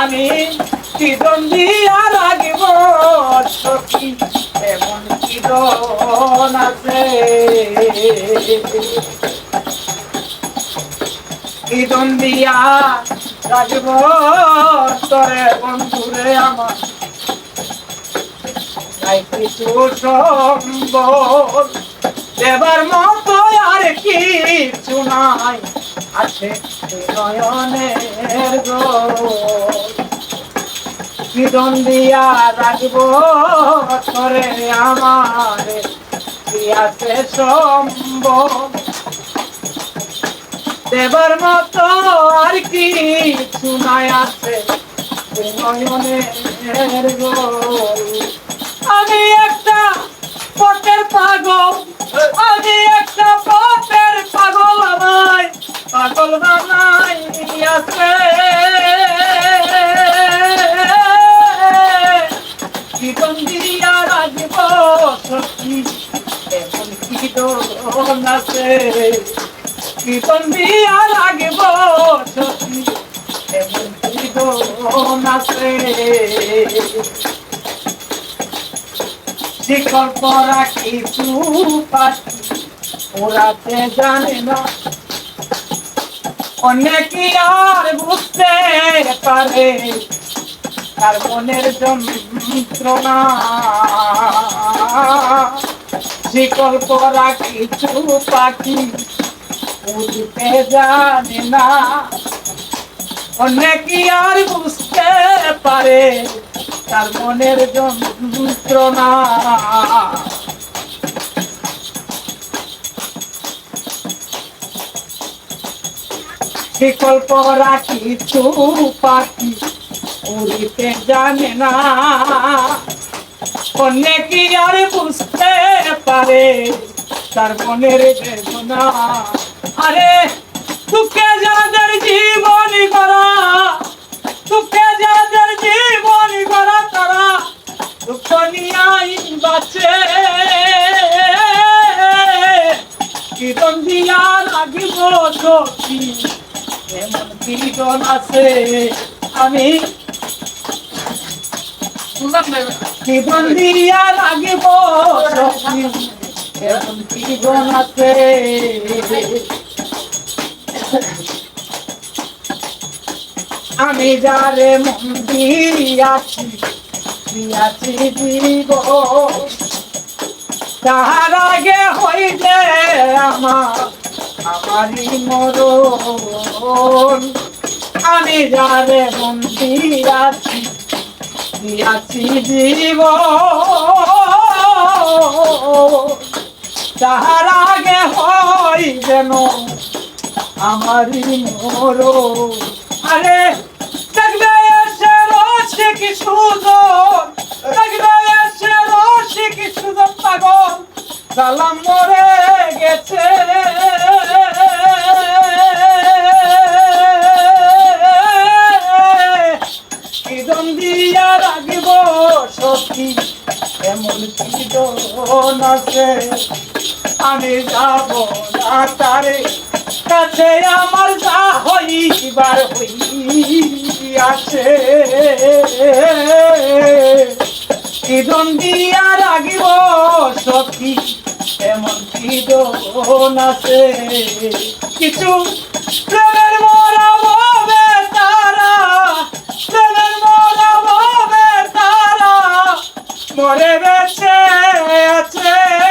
আমি কি দিয়া রাগিব সখী এমন কি দন আছে কি দিয়া রাগিব তরে বন্ধুরে আমার নাই কিছু সম্বল দেবার মতো আর কিছু নাই আছে নয়নের গোল দিয়া রাখব করে আমার আছে সম্ভব দেবার মতো আর কিছু নাই আছে নয়নের গোল আমি একটা পথের পাগল আমি একটা পথের পাগল আমায় পাগল বানাই আছে জীবন দিয়া রাখব সখী এমন কি দোন আছে জীবন দিয়া রাখব সখী এমন কি দোন আছে শিকল পরা কিছু পাখি ওরাতে জানে না অনেকে আর বুঝতে পারে তার মনের যন্ত্রণা শিকল পরা কিছু পাখি উড়তে জানে না অনেকে আর বুঝতে পারে তার মনের যন্ত্রণা শিকল পরা কিছু পাখি উড়িতে জানে না অনেকে আর বুঝতে পারে তার মনের বেদনা আরে দুঃখে যাদের জীবন করা দুঃখে যাদের জীবন করা তারা দুঃখ নিয়াই বাঁচে কীর্তন দিয়া লাগিব সখী এমন কীর্তন আছে আমি কীর্তন দিয়া লাগিব সখী এমন কীর্তন আছে আমি যারে মন দিয়াছি দিয়াছি দিব তাহার আগে হইলে আমারই মরণ আমি যারে মন দিয়াছি দিয়াছি দিব তাহার আগে হই যেন আমারই মরণ আরে দেখবে এসে রসিক সুজন দেখবে এসে রসিক সুজন পাগল সালাম মরে গেছে কীর্তন দিয়া রাখব সখী এমন কীর্তন আছে আমি যাব না তারে কাছে আমার যা হইবার হইয়াছে কীর্তন দিয়া রাখিব সখী এমন কীর্তন আছে কিছু প্রেমের মরা ভাবে তারা প্রেমের মরা ভাবে তারা মরে বেঁচে আছে